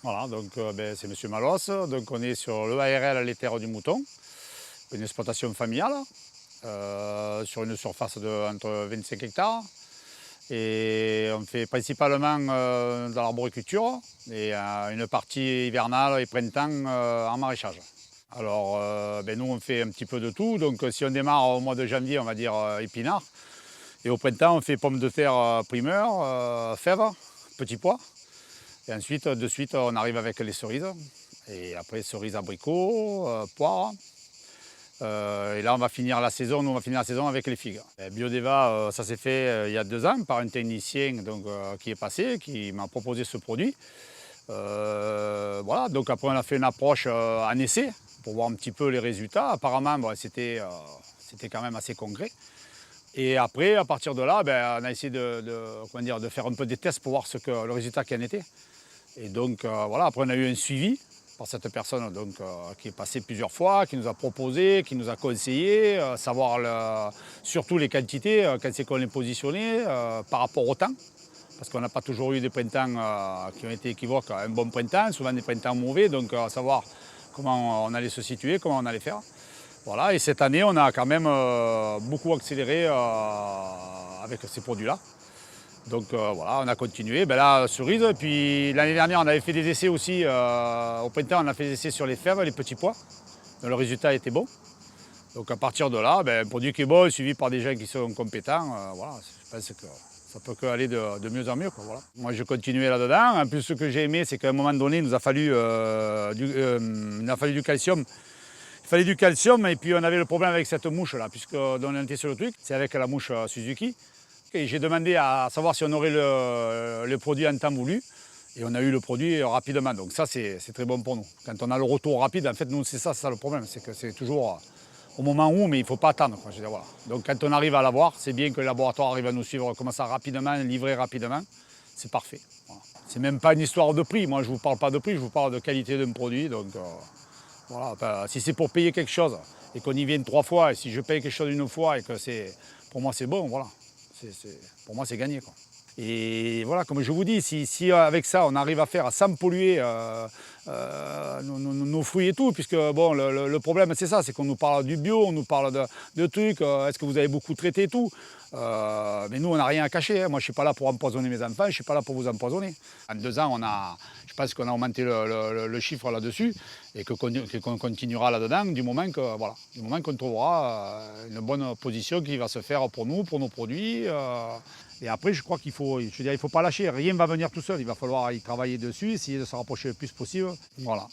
Voilà, donc c'est Monsieur Malos. Donc on est sur l'EARL Les Terres du Mouton, une exploitation familiale sur une surface de entre 25 hectares. Et on fait principalement de l'arboriculture et une partie hivernale et printemps en maraîchage. Alors nous on fait un petit peu de tout. Donc si on démarre au mois de janvier, on va dire épinards. Et au printemps on fait pommes de terre primeur, fèves, petits pois. Et ensuite, de suite, on arrive avec les cerises. Et après, cerises abricots, poires. Et là, on va finir la saison, nous, on va finir la saison avec les figues. Et Biodeva, ça s'est fait il y a 2 ans par un technicien donc, qui est passé, qui m'a proposé ce produit. Voilà, donc après, on a fait une approche en essai pour voir un petit peu les résultats. Apparemment, c'était quand même assez concret. Et après, à partir de là, on a essayé de faire un peu des tests pour voir le résultat qui en était. Et donc voilà, après on a eu un suivi par cette personne donc, qui est passée plusieurs fois, qui nous a proposé, qui nous a conseillé, savoir surtout les quantités, quand c'est qu'on les positionnait par rapport au temps. Parce qu'on n'a pas toujours eu des printemps qui ont été équivoques à un bon printemps, souvent des printemps mauvais, donc savoir comment on allait se situer, comment on allait faire. Voilà, et cette année on a quand même beaucoup accéléré avec ces produits-là. Donc voilà, on a continué. Là, cerise. Puis l'année dernière, on avait fait des essais aussi. Au printemps, on a fait des essais sur les fèves, les petits pois. Donc, le résultat était bon. Donc à partir de là, un produit qui est bon, suivi par des gens qui sont compétents, voilà, je pense que ça peut aller de mieux en mieux, quoi, voilà. Moi, je continuais là-dedans. En plus, ce que j'ai aimé, c'est qu'à un moment donné, il nous a fallu, du calcium. Il fallait du calcium et puis on avait le problème avec cette mouche-là, puisque on était sur le truc, c'est avec la mouche Suzuki. Et j'ai demandé à savoir si on aurait le produit en temps voulu. Et on a eu le produit rapidement. Donc ça, c'est très bon pour nous. Quand on a le retour rapide, en fait, nous, c'est ça le problème. C'est que c'est toujours au moment où, mais il ne faut pas attendre, quoi. Je veux dire, voilà. Donc quand on arrive à l'avoir, c'est bien que le laboratoire arrive à nous suivre comme ça rapidement, livrer rapidement. C'est parfait. Voilà. C'est même pas une histoire de prix. Moi, je ne vous parle pas de prix, je vous parle de qualité d'un produit. Donc voilà. Enfin, si c'est pour payer quelque chose et qu'on y vienne 3 fois, et si je paye quelque chose une fois et que pour moi, c'est bon, voilà. Pour moi, c'est gagné, quoi. Et voilà, comme je vous dis, si avec ça, on arrive à faire sans polluer nos fruits et tout, puisque bon, le problème, c'est ça, c'est qu'on nous parle du bio, on nous parle de trucs, est-ce que vous avez beaucoup traité et tout. Mais nous, on n'a rien à cacher, hein. Moi, je ne suis pas là pour empoisonner mes enfants, je ne suis pas là pour vous empoisonner. En 2 ans, je pense qu'on a augmenté le chiffre là-dessus et qu'on continuera là-dedans du moment qu'on trouvera une bonne position qui va se faire pour nous, pour nos produits. Et après, je crois il faut pas lâcher. Rien ne va venir tout seul. Il va falloir y travailler dessus, essayer de se rapprocher le plus possible. Voilà.